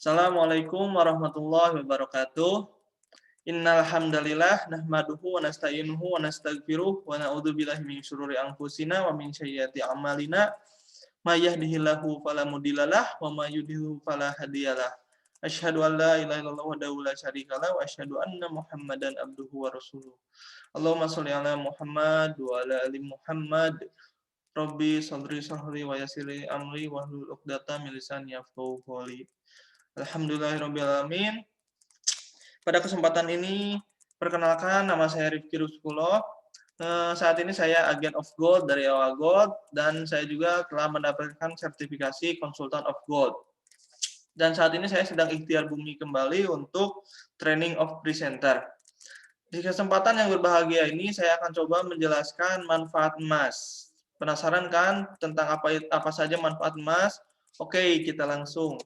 Assalamualaikum warahmatullahi wabarakatuh. Innal hamdalillah nahmaduhu wa nasta'inuhu wa nastaghfiruh wa na'udzu billahi min syururi anfusina wa min sayyiati a'malina. May yahdihillahu fala mudhillalah wa may yudhlil fala hadiyalah. Asyhadu an la ilaha illallah wahdahu la syarikalah wa asyhadu anna Muhammadan abduhu wa rasuluh. Allahumma shalli ala Muhammad wa ala ali Muhammad. Rabbi sadri sahri wa yassirli amri wahlul 'uqdatam min lisani yafqahu qawli. Alhamdulillahirabbil alamin. Pada kesempatan ini, perkenalkan nama saya Rifki Ruskulo. Saat ini saya agen of Gold dari Awa Gold dan saya juga telah mendapatkan sertifikasi konsultan of Gold. Dan saat ini saya sedang ikhtiar bumi kembali untuk training of presenter. Di kesempatan yang berbahagia ini saya akan coba menjelaskan manfaat emas. Penasaran kan tentang apa saja manfaat emas? Oke, kita langsung.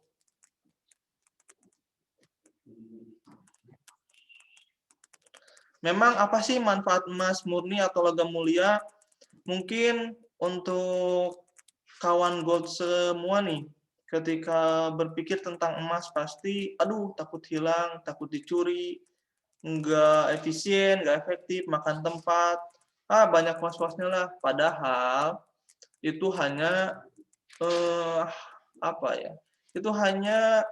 Memang apa sih manfaat emas murni atau logam mulia? Mungkin untuk kawan gold semua nih, ketika berpikir tentang emas pasti, aduh takut hilang, takut dicuri, nggak efisien, nggak efektif, makan tempat, banyak was-wasnya lah. Padahal itu hanya Itu hanya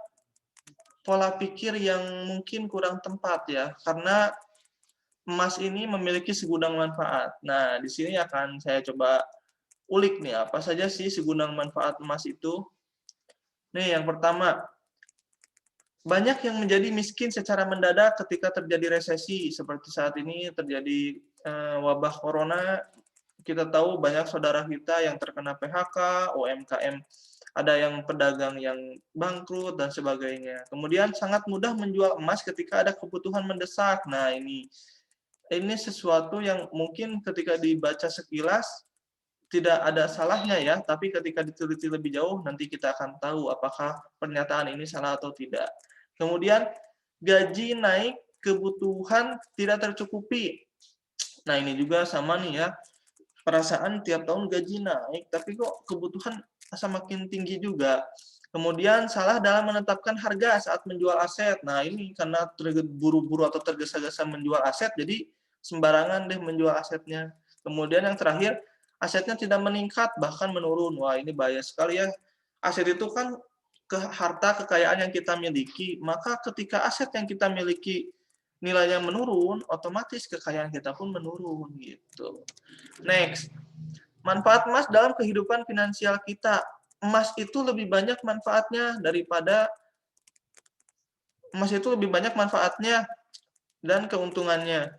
pola pikir yang mungkin kurang tepat ya, karena emas ini memiliki segudang manfaat. Nah, di sini akan saya coba ulik nih, apa saja sih segudang manfaat emas itu. Nih, yang pertama, banyak yang menjadi miskin secara mendadak ketika terjadi resesi. Seperti saat ini terjadi wabah corona, kita tahu banyak saudara kita yang terkena PHK, UMKM, ada yang pedagang yang bangkrut, dan sebagainya. Kemudian sangat mudah menjual emas ketika ada kebutuhan mendesak. Nah, ini sesuatu yang mungkin ketika dibaca sekilas tidak ada salahnya ya, tapi ketika diteliti lebih jauh nanti kita akan tahu apakah pernyataan ini salah atau tidak. Kemudian gaji naik, kebutuhan tidak tercukupi. Nah, ini juga sama nih ya. Perasaan tiap tahun gaji naik, tapi kok kebutuhan semakin tinggi juga. Kemudian salah dalam menetapkan harga saat menjual aset. Nah, ini karena terburu-buru atau tergesa-gesa menjual aset, jadi sembarangan deh menjual asetnya. Kemudian yang terakhir, asetnya tidak meningkat, bahkan menurun. Wah, ini bahaya sekali ya. Aset itu kan harta kekayaan yang kita miliki, maka ketika aset yang kita miliki nilainya menurun, otomatis kekayaan kita pun menurun gitu. Next, manfaat emas dalam kehidupan finansial kita. Emas itu lebih banyak manfaatnya dan keuntungannya.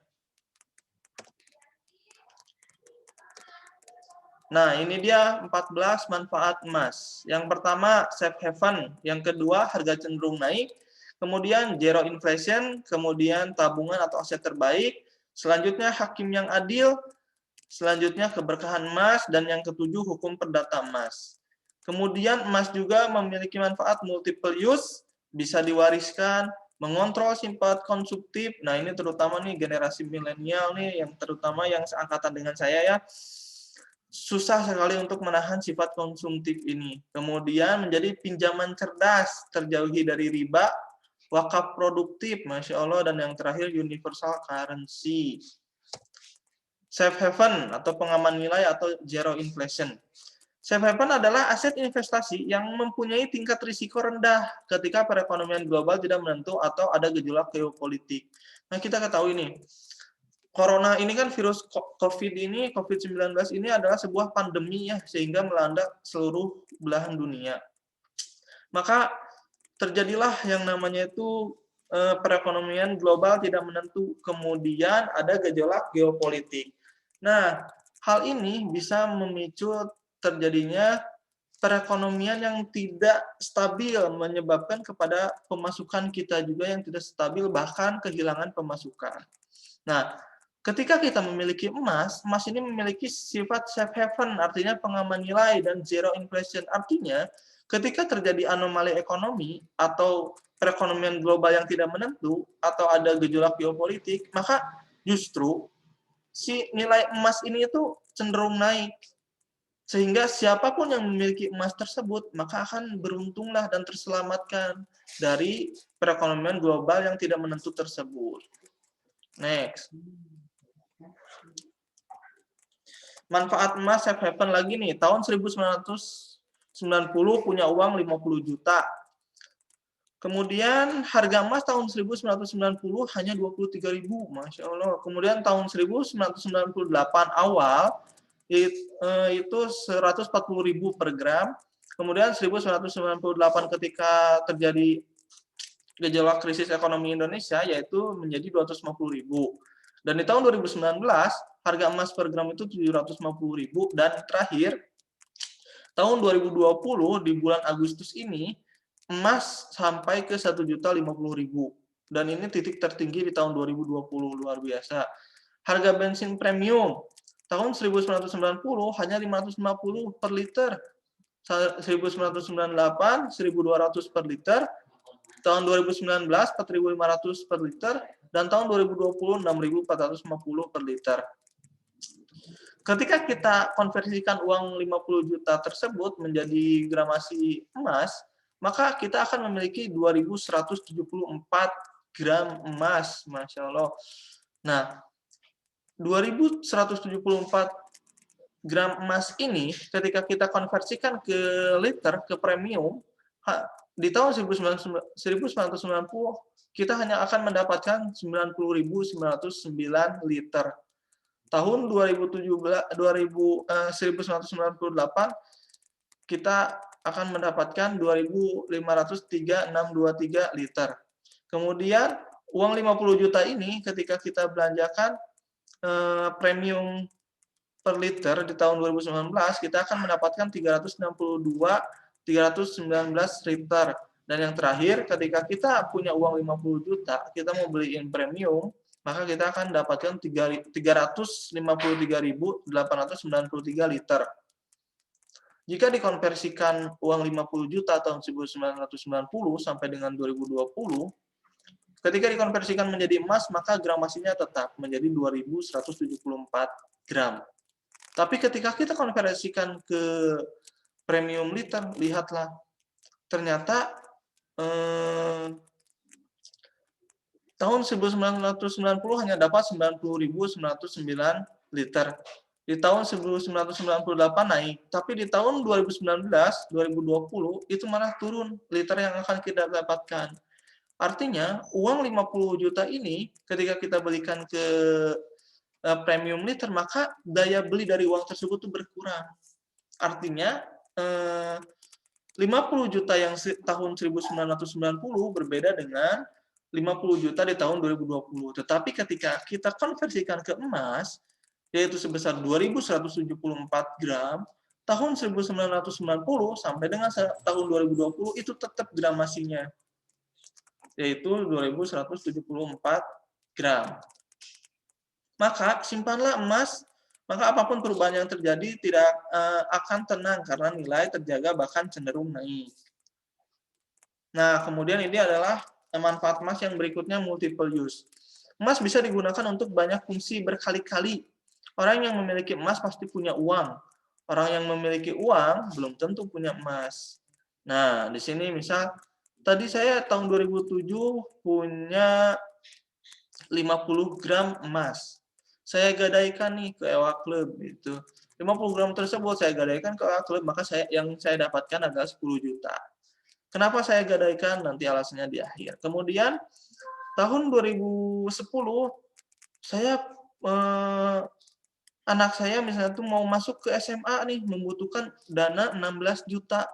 Nah, ini dia 14 manfaat emas. Yang pertama, safe haven. Yang kedua, harga cenderung naik. Kemudian, zero inflation. Kemudian, tabungan atau aset terbaik. Selanjutnya, hakim yang adil. Selanjutnya, keberkahan emas. Dan yang ketujuh, hukum perdata emas. Kemudian, emas juga memiliki manfaat multiple use. Bisa diwariskan, mengontrol sifat konsumtif. Nah, ini terutama nih generasi milenial nih, yang terutama yang seangkatan dengan saya ya. Susah sekali untuk menahan sifat konsumtif ini. Kemudian menjadi pinjaman cerdas, terjauhi dari riba, wakaf produktif, Masya Allah, dan yang terakhir universal currency. Safe haven atau pengaman nilai atau zero inflation. Safe haven adalah aset investasi yang mempunyai tingkat risiko rendah ketika perekonomian global tidak menentu atau ada gejolak geopolitik. Nah, kita ketahui nih, Corona ini kan virus COVID-19 ini adalah sebuah pandemi ya, sehingga melanda seluruh belahan dunia. Maka terjadilah yang namanya itu perekonomian global tidak menentu, kemudian ada gejolak geopolitik. Nah, hal ini bisa memicu terjadinya perekonomian yang tidak stabil, menyebabkan kepada pemasukan kita juga yang tidak stabil, bahkan kehilangan pemasukan. Nah, ketika kita memiliki emas, emas ini memiliki sifat safe haven, artinya pengaman nilai, dan zero inflation. Artinya, ketika terjadi anomali ekonomi atau perekonomian global yang tidak menentu, atau ada gejolak geopolitik, maka justru si nilai emas ini itu cenderung naik. Sehingga siapapun yang memiliki emas tersebut, maka akan beruntunglah dan terselamatkan dari perekonomian global yang tidak menentu tersebut. Next. Manfaat emas safe haven lagi nih. Tahun 1990 punya uang 50 juta. Kemudian harga emas tahun 1990 hanya 23.000, Masya Allah. Kemudian tahun 1998 awal itu 140.000 per gram. Kemudian 1998 ketika terjadi gejolak krisis ekonomi Indonesia yaitu menjadi 250.000. Dan di tahun 2019 harga emas per gram itu 750.000 dan terakhir tahun 2020 di bulan Agustus ini emas sampai ke 1.050.000 dan ini titik tertinggi di tahun 2020, luar biasa. Harga bensin premium tahun 1990 hanya 550 per liter, 1998 1.200 per liter, tahun 2019 4.500 per liter, dan tahun 2020 6.450 per liter. Ketika kita konversikan uang 50 juta tersebut menjadi gramasi emas, maka kita akan memiliki 2.174 gram emas, Masya Allah. Nah, 2.174 gram emas ini ketika kita konversikan ke liter, ke premium, di tahun 1990 kita hanya akan mendapatkan 90.909 liter. Tahun 1998 kita akan mendapatkan 2.503.623 liter. Kemudian uang 50 juta ini ketika kita belanjakan premium per liter di tahun 2019 kita akan mendapatkan 319 liter. Dan yang terakhir ketika kita punya uang 50 juta, kita mau beliin premium, maka kita akan dapatkan 353.893 liter. Jika dikonversikan uang 50 juta tahun 1990 sampai dengan 2020, ketika dikonversikan menjadi emas, maka gramasinya tetap menjadi 2.174 gram. Tapi ketika kita konversikan ke premium liter, lihatlah, ternyata tahun 1990 hanya dapat 90.909 liter. Di tahun 1998 naik, tapi di tahun 2019, 2020 itu malah turun liter yang akan kita dapatkan. Artinya, uang 50 juta ini ketika kita belikan ke premium liter, maka daya beli dari uang tersebut itu berkurang. Artinya, 50 juta yang tahun 1990 berbeda dengan 50 juta di tahun 2020. Tetapi ketika kita konversikan ke emas, yaitu sebesar 2.174 gram, tahun 1990 sampai dengan tahun 2020 itu tetap gramasinya, yaitu 2.174 gram. Maka simpanlah emas, maka apapun perubahan yang terjadi tidak akan tenang karena nilai terjaga bahkan cenderung naik. Nah, kemudian ini adalah manfaat emas yang berikutnya, multiple use. Emas bisa digunakan untuk banyak fungsi berkali-kali. Orang yang memiliki emas pasti punya uang. Orang yang memiliki uang belum tentu punya emas. Nah, di sini misal tadi saya tahun 2007 punya 50 gram emas. Saya gadaikan nih ke EWA Club itu. 50 gram tersebut saya gadaikan ke EWA Club, maka yang saya dapatkan adalah 10 juta. Kenapa saya gadaikan? Nanti alasannya di akhir. Kemudian tahun 2010 saya anak saya misalnya tuh mau masuk ke SMA nih, membutuhkan dana 16 juta.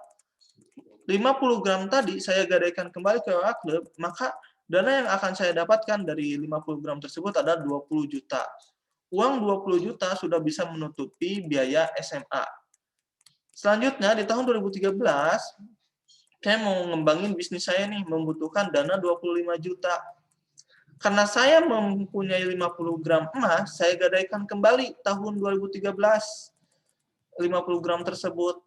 50 gram tadi saya gadaikan kembali ke EWA Club, maka dana yang akan saya dapatkan dari 50 gram tersebut adalah 20 juta. Uang 20 juta sudah bisa menutupi biaya SMA. Selanjutnya di tahun 2013, saya mau ngembangin bisnis saya nih, membutuhkan dana 25 juta. Karena saya mempunyai 50 gram emas, saya gadaikan kembali tahun 2013 50 gram tersebut.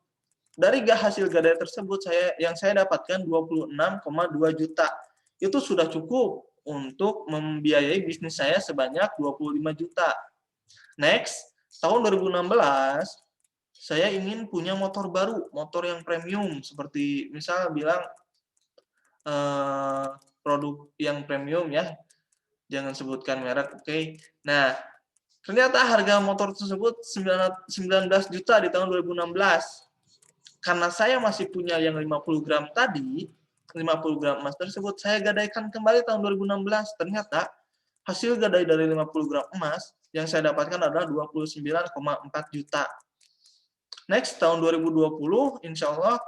Dari hasil gadai tersebut yang saya dapatkan 26,2 juta. Itu sudah cukup untuk membiayai bisnis saya sebanyak 25 juta. Next, tahun 2016 saya ingin punya motor baru, motor yang premium, seperti misal bilang produk yang premium ya, jangan sebutkan merek, oke. Nah, ternyata harga motor tersebut 19 juta di tahun 2016. Karena saya masih punya yang 50 gram tadi, 50 gram emas tersebut, saya gadaikan kembali tahun 2016. Ternyata hasil gadai dari 50 gram emas yang saya dapatkan adalah 29,4 juta. Next, tahun 2020, insya Allah,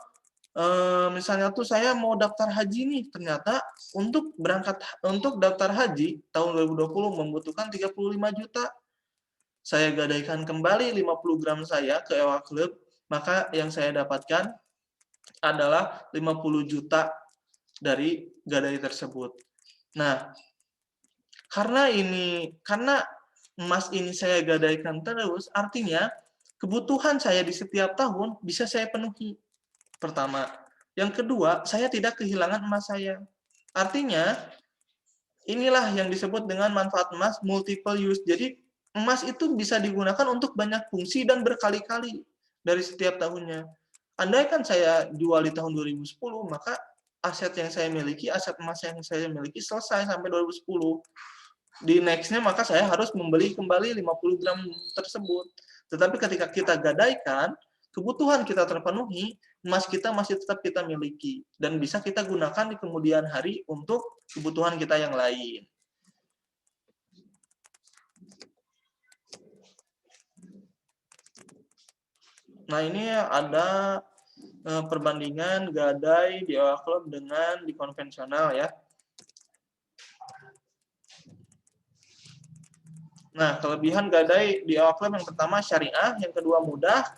misalnya tuh saya mau daftar haji nih, ternyata untuk daftar haji tahun 2020 membutuhkan 35 juta. Saya gadaikan kembali 50 gram saya ke Ewa Club, maka yang saya dapatkan adalah 50 juta dari gadai tersebut. Nah, karena emas ini saya gadaikan terus, artinya kebutuhan saya di setiap tahun bisa saya penuhi. Pertama. Yang kedua, saya tidak kehilangan emas saya. Artinya, inilah yang disebut dengan manfaat emas multiple use. Jadi, emas itu bisa digunakan untuk banyak fungsi dan berkali-kali dari setiap tahunnya. Andaikan saya jual di tahun 2010, maka aset yang saya miliki, aset emas yang saya miliki selesai sampai 2010. Di next-nya maka saya harus membeli kembali 50 gram tersebut. Tetapi ketika kita gadaikan, kebutuhan kita terpenuhi, emas kita masih tetap kita miliki dan bisa kita gunakan di kemudian hari untuk kebutuhan kita yang lain. Nah, ini ada perbandingan gadai di Ewa Club dengan di konvensional ya. Nah, kelebihan gadai di Ewa Club yang pertama syariah, yang kedua mudah,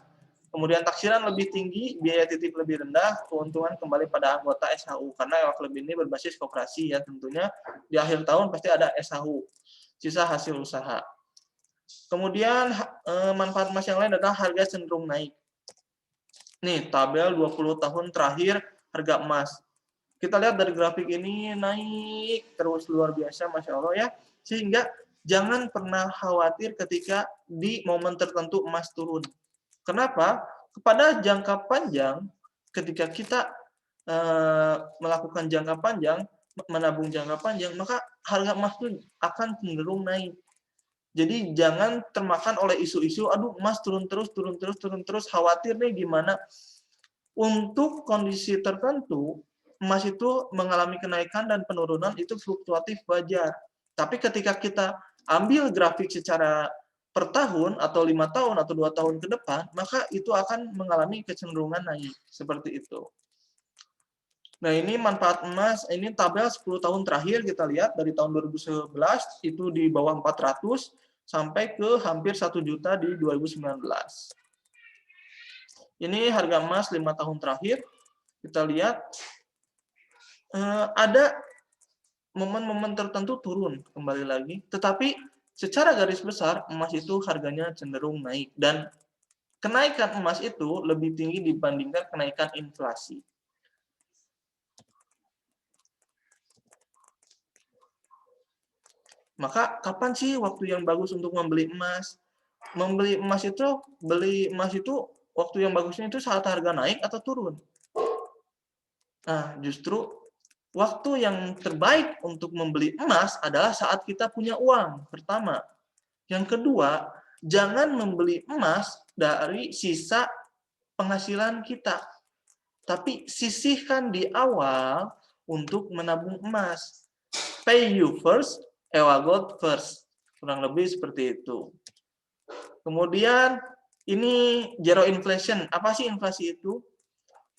kemudian taksiran lebih tinggi, biaya titip lebih rendah, keuntungan kembali pada anggota SHU. Karena Ewa Club ini berbasis koperasi ya, tentunya di akhir tahun pasti ada SHU, sisa hasil usaha. Kemudian manfaat emas yang lain adalah harga cenderung naik. Nih, tabel 20 tahun terakhir harga emas. Kita lihat dari grafik ini naik terus luar biasa, Masya Allah ya. Sehingga jangan pernah khawatir ketika di momen tertentu emas turun. Kenapa? Kepada jangka panjang, ketika kita melakukan jangka panjang, menabung jangka panjang, maka harga emas itu akan cenderung naik. Jadi jangan termakan oleh isu-isu, aduh emas turun terus, khawatir nih gimana. Untuk kondisi tertentu, emas itu mengalami kenaikan dan penurunan itu fluktuatif wajar. Tapi ketika kita ambil grafik secara per tahun atau 5 tahun atau 2 tahun ke depan, maka itu akan mengalami kecenderungan naik. Seperti itu. Nah, ini manfaat emas, ini tabel 10 tahun terakhir kita lihat dari tahun 2011 itu di bawah 400 sampai ke hampir 1 juta di 2019. Ini harga emas 5 tahun terakhir. Kita lihat ada momen-momen tertentu turun kembali lagi, tetapi secara garis besar emas itu harganya cenderung naik dan kenaikan emas itu lebih tinggi dibandingkan kenaikan inflasi. Maka kapan sih waktu yang bagus untuk membeli emas? Beli emas itu waktu yang bagusnya itu saat harga naik atau turun. Nah, justru waktu yang terbaik untuk membeli emas adalah saat kita punya uang, pertama. Yang kedua, jangan membeli emas dari sisa penghasilan kita. Tapi sisihkan di awal untuk menabung emas. Pay you first, Ewa Gold first. Kurang lebih seperti itu. Kemudian, ini zero inflation. Apa sih inflasi itu?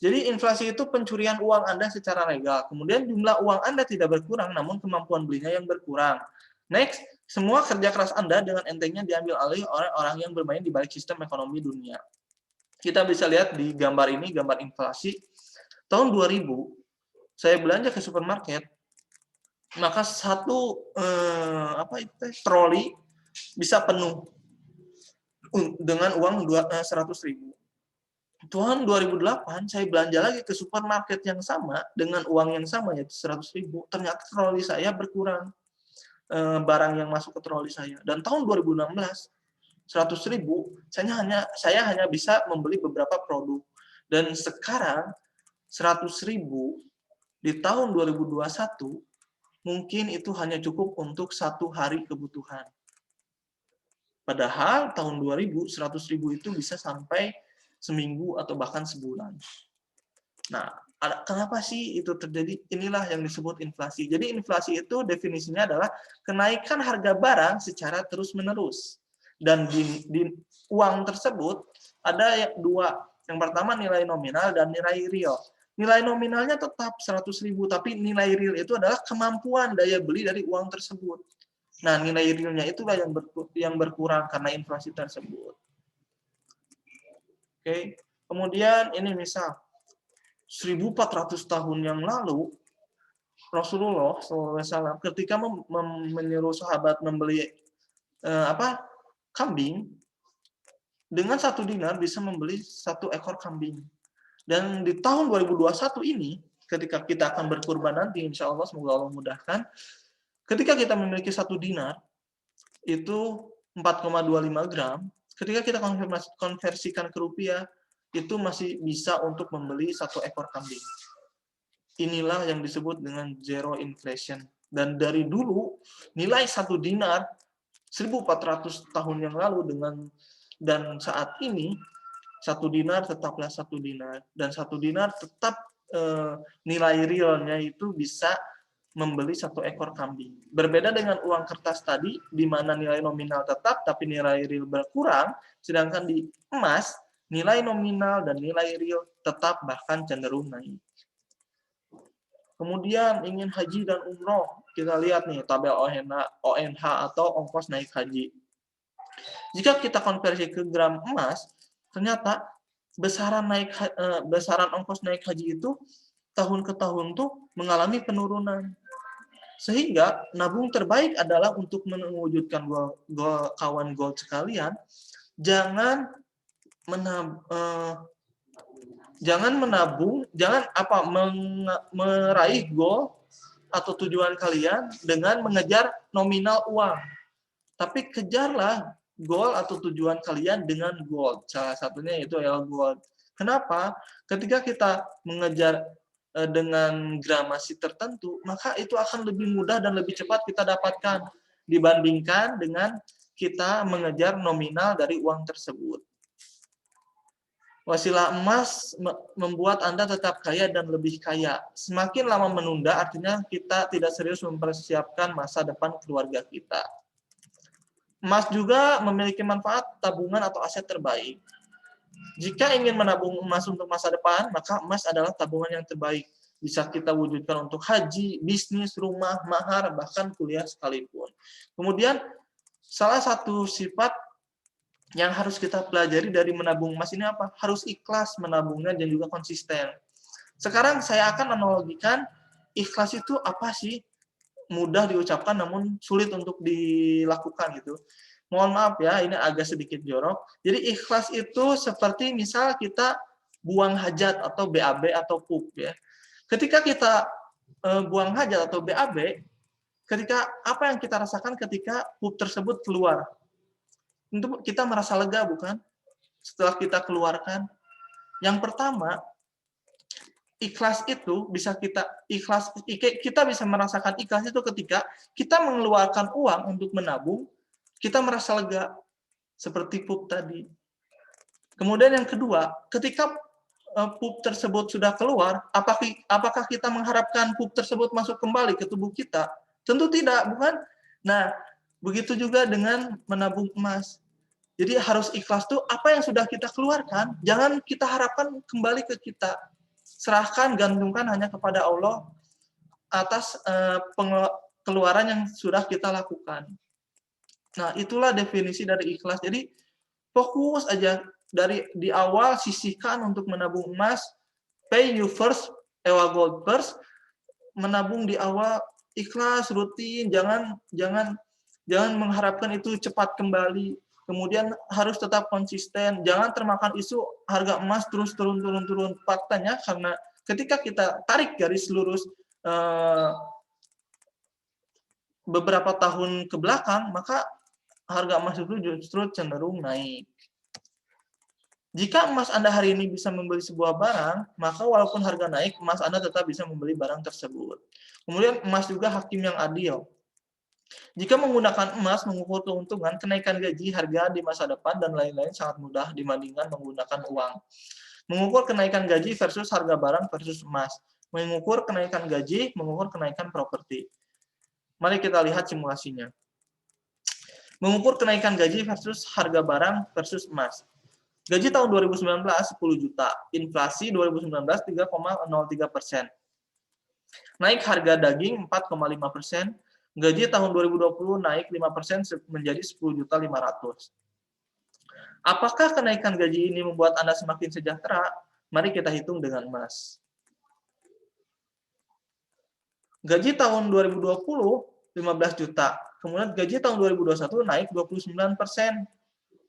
Jadi inflasi itu pencurian uang Anda secara legal. Kemudian jumlah uang Anda tidak berkurang, namun kemampuan belinya yang berkurang. Next, semua kerja keras Anda dengan entengnya diambil alih oleh orang yang bermain di balik sistem ekonomi dunia. Kita bisa lihat di gambar ini, gambar inflasi. Tahun 2000, saya belanja ke supermarket, maka satu troli bisa penuh dengan uang 100.000. Tahun 2008 saya belanja lagi ke supermarket yang sama dengan uang yang sama yaitu 100.000. Ternyata troli saya berkurang barang yang masuk ke troli saya. Dan tahun 2016 100.000, saya hanya bisa membeli beberapa produk. Dan sekarang 100.000 di tahun 2021 mungkin itu hanya cukup untuk 1 hari kebutuhan. Padahal tahun 2000 100.000 itu bisa sampai seminggu atau bahkan sebulan. Nah, kenapa sih itu terjadi? Inilah yang disebut inflasi. Jadi inflasi itu definisinya adalah kenaikan harga barang secara terus-menerus. Dan di uang tersebut ada dua. Yang pertama nilai nominal dan nilai real. Nilai nominalnya tetap 100.000, tapi nilai real itu adalah kemampuan daya beli dari uang tersebut. Nah, nilai realnya itulah yang berkurang karena inflasi tersebut. Oke. Kemudian ini misal 1.400 tahun yang lalu Rasulullah SAW ketika menyuruh sahabat membeli kambing, dengan 1 dinar bisa membeli 1 ekor kambing. Dan di tahun 2021 ini, ketika kita akan berkurban nanti, insya Allah semoga Allah mudahkan, ketika kita memiliki 1 dinar, itu 4,25 gram, ketika kita konversikan ke rupiah, itu masih bisa untuk membeli 1 ekor kambing. Inilah yang disebut dengan zero inflation. Dan dari dulu, nilai 1 dinar 1.400 tahun yang lalu dan saat ini, 1 dinar tetaplah 1 dinar. Dan 1 dinar tetap nilai realnya itu bisa membeli 1 ekor kambing. Berbeda dengan uang kertas tadi, di mana nilai nominal tetap, tapi nilai real berkurang, sedangkan di emas, nilai nominal dan nilai real tetap bahkan cenderung naik. Kemudian ingin haji dan umroh, kita lihat nih tabel ONH atau ongkos naik haji. Jika kita konversi ke gram emas, ternyata besaran ongkos naik haji itu tahun ke tahun tuh mengalami penurunan. Sehingga nabung terbaik adalah untuk mewujudkan kawan gold sekalian, jangan meraih goal atau tujuan kalian dengan mengejar nominal uang. Tapi kejarlah goal atau tujuan kalian dengan gold. Salah satunya itu adalah gold. Kenapa? Ketika kita mengejar dengan gramasi tertentu, maka itu akan lebih mudah dan lebih cepat kita dapatkan dibandingkan dengan kita mengejar nominal dari uang tersebut. Wasilah emas membuat Anda tetap kaya dan lebih kaya. Semakin lama menunda, artinya kita tidak serius mempersiapkan masa depan keluarga kita. Emas juga memiliki manfaat tabungan atau aset terbaik. Jika ingin menabung emas untuk masa depan, maka emas adalah tabungan yang terbaik. Bisa kita wujudkan untuk haji, bisnis, rumah, mahar, bahkan kuliah sekalipun. Kemudian, salah satu sifat yang harus kita pelajari dari menabung emas ini apa? Harus ikhlas menabungnya dan juga konsisten. Sekarang saya akan analogikan ikhlas itu apa sih? Mudah diucapkan namun sulit untuk dilakukan gitu. Mohon maaf ya, ini agak sedikit jorok. Jadi ikhlas itu seperti misal kita buang hajat atau BAB atau pup ya. Ketika kita buang hajat atau BAB, ketika apa yang kita rasakan ketika pup tersebut keluar? Tentu kita merasa lega bukan? Setelah kita keluarkan. Yang pertama, ikhlas itu bisa kita bisa merasakan ikhlas itu ketika kita mengeluarkan uang untuk menabung, kita merasa lega seperti pup tadi. Kemudian yang kedua, ketika pup tersebut sudah keluar, apakah kita mengharapkan pup tersebut masuk kembali ke tubuh kita? Tentu tidak, bukan? Nah, begitu juga dengan menabung emas. Jadi harus ikhlas tuh apa yang sudah kita keluarkan, jangan kita harapkan kembali ke kita. Serahkan, gantungkan hanya kepada Allah atas pengeluaran yang sudah kita lakukan. Nah, itulah definisi dari ikhlas. Jadi, fokus aja di awal, sisihkan untuk menabung emas, pay you first, ewa gold first, menabung di awal, ikhlas, rutin, jangan mengharapkan itu cepat kembali. Kemudian harus tetap konsisten, jangan termakan isu harga emas terus turun. Faktanya karena ketika kita tarik garis lurus beberapa tahun ke belakang, maka harga emas itu justru cenderung naik. Jika emas Anda hari ini bisa membeli sebuah barang, maka walaupun harga naik, emas Anda tetap bisa membeli barang tersebut. Kemudian emas juga hakim yang adil. Jika menggunakan emas mengukur keuntungan, kenaikan gaji, harga di masa depan, dan lain-lain sangat mudah dibandingkan menggunakan uang. Mengukur kenaikan gaji versus harga barang versus emas. Mengukur kenaikan gaji, mengukur kenaikan properti. Mari kita lihat simulasinya. Mengukur kenaikan gaji versus harga barang versus emas. Gaji tahun 2019 10 juta, inflasi 2019 3,03%. Naik harga daging 4,5%, gaji tahun 2020 naik 5% menjadi 10.500.000. Apakah kenaikan gaji ini membuat Anda semakin sejahtera? Mari kita hitung dengan emas. Gaji tahun 2020 15 juta, kemudian gaji tahun 2021 naik 29%.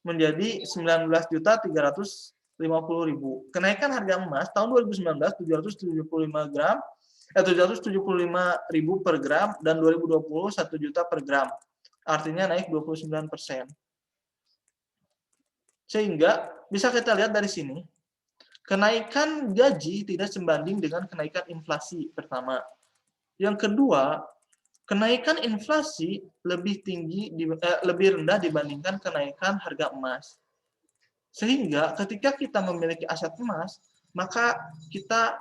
Menjadi 19.350.000. Kenaikan harga emas tahun 2019 775.000 per gram dan 2020 1 juta per gram. Artinya naik 29%. Sehingga bisa kita lihat dari sini, kenaikan gaji tidak sebanding dengan kenaikan inflasi pertama. Yang kedua, kenaikan inflasi lebih rendah dibandingkan kenaikan harga emas. Sehingga ketika kita memiliki aset emas, maka kita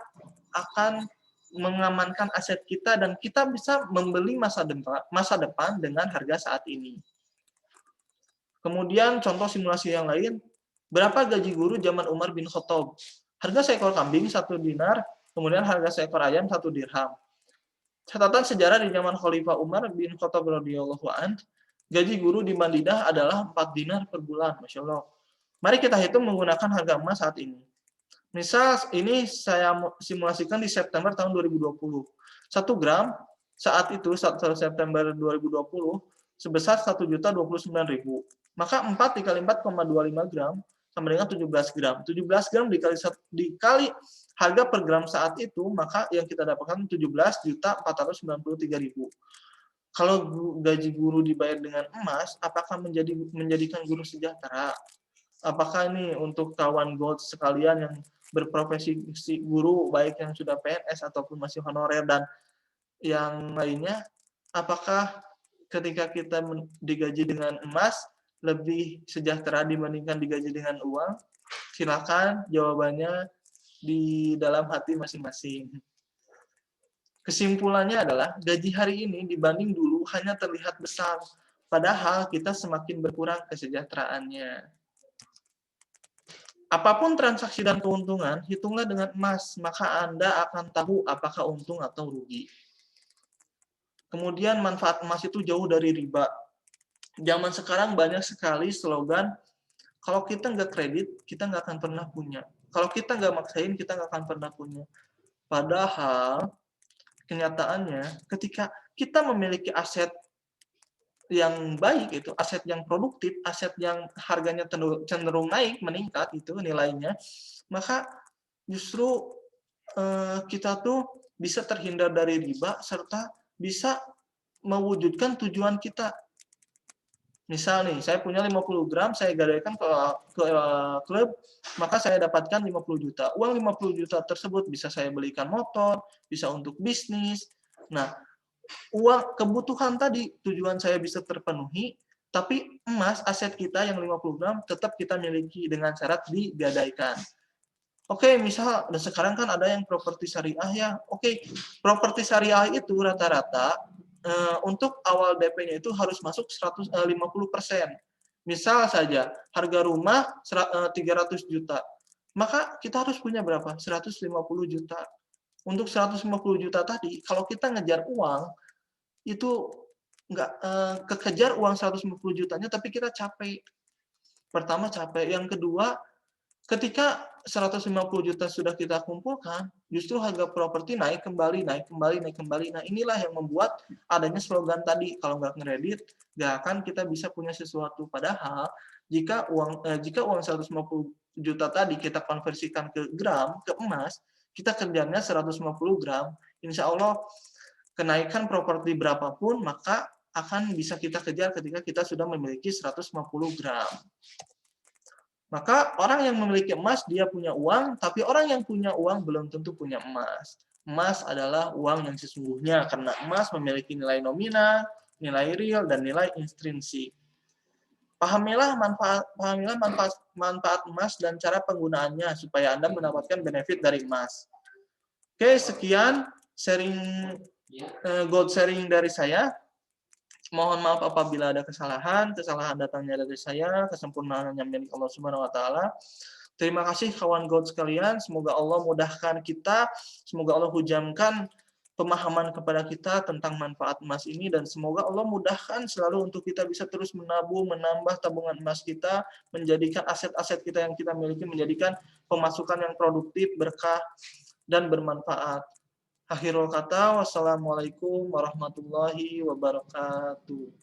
akan mengamankan aset kita dan kita bisa membeli masa depan dengan harga saat ini. Kemudian contoh simulasi yang lain, berapa gaji guru zaman Umar bin Khattab? Harga seekor kambing 1 dinar, kemudian harga seekor ayam 1 dirham. Catatan sejarah di zaman Khalifah Umar bin Khattab radhiyallahu an, gaji guru di Madinah adalah 4 dinar per bulan, Masya Allah. Mari kita hitung menggunakan harga emas saat ini. Misal ini saya simulasikan di September tahun 2020. 1 gram saat itu 1 September 2020 sebesar 1.029.000. Maka 4 dikali 4,25 gram sama dengan 17 gram. 17 gram dikali harga per gram saat itu, maka yang kita dapatkan 17.493.000. Kalau gaji guru dibayar dengan emas, apakah menjadikan guru sejahtera? Apakah ini untuk kawan gold sekalian yang berprofesi guru, baik yang sudah PNS ataupun masih honorer dan yang lainnya, apakah ketika kita digaji dengan emas lebih sejahtera dibandingkan digaji dengan uang? Silakan jawabannya di dalam hati masing-masing. Kesimpulannya adalah gaji hari ini dibanding dulu hanya terlihat besar, padahal kita semakin berkurang kesejahteraannya. Apapun transaksi dan keuntungan, hitunglah dengan emas, maka Anda akan tahu apakah untung atau rugi. Kemudian manfaat emas itu jauh dari riba. Zaman sekarang banyak sekali slogan, kalau kita nggak kredit, kita nggak akan pernah punya. Kalau kita nggak maksain, kita nggak akan pernah punya. Padahal, kenyataannya, ketika kita memiliki aset yang baik, itu aset yang produktif, aset yang harganya cenderung naik, meningkat, itu nilainya, maka justru kita tuh bisa terhindar dari riba, serta bisa mewujudkan tujuan kita. Misal nih, saya punya 50 gram, saya gadaikan ke klub, maka saya dapatkan 50 juta. Uang 50 juta tersebut bisa saya belikan motor, bisa untuk bisnis. Nah, uang kebutuhan tadi, tujuan saya bisa terpenuhi, tapi emas, aset kita yang 50 gram, tetap kita miliki dengan syarat digadaikan. Oke, misal, dan sekarang kan ada yang properti syariah ya. Oke, properti syariah itu rata-rata untuk awal DP-nya itu harus masuk 50%. Misal saja harga rumah 300 juta. Maka kita harus punya berapa? 150 juta. Untuk 150 juta tadi, kalau kita ngejar uang, itu nggak kekejar uang 150 jutanya, tapi kita capek. Pertama capek. Yang kedua, ketika 150 juta sudah kita kumpulkan, justru harga properti naik kembali. Nah, inilah yang membuat adanya slogan tadi, kalau nggak kredit, nggak akan kita bisa punya sesuatu. Padahal, jika uang 150 juta tadi kita konversikan ke gram, ke emas, kita kerjanya 150 gram, insya Allah kenaikan properti berapapun, maka akan bisa kita kejar ketika kita sudah memiliki 150 gram. Maka orang yang memiliki emas, dia punya uang, tapi orang yang punya uang belum tentu punya emas. Emas adalah uang yang sesungguhnya, karena emas memiliki nilai nominal, nilai real, dan nilai intrinsik. Pahamilah manfaat emas dan cara penggunaannya, supaya Anda mendapatkan benefit dari emas. Oke, sekian gold sharing dari saya. Mohon maaf apabila ada kesalahan datangnya dari saya, kesempurnaannya milik Allah Subhanahu wa taala. Terima kasih kawan gold sekalian, semoga Allah mudahkan kita, semoga Allah hujamkan pemahaman kepada kita tentang manfaat emas ini, dan semoga Allah mudahkan selalu untuk kita bisa terus menabung, menambah tabungan emas kita, menjadikan aset-aset kita yang kita miliki menjadikan pemasukan yang produktif, berkah, dan bermanfaat. Akhirul kata, wassalamualaikum warahmatullahi wabarakatuh.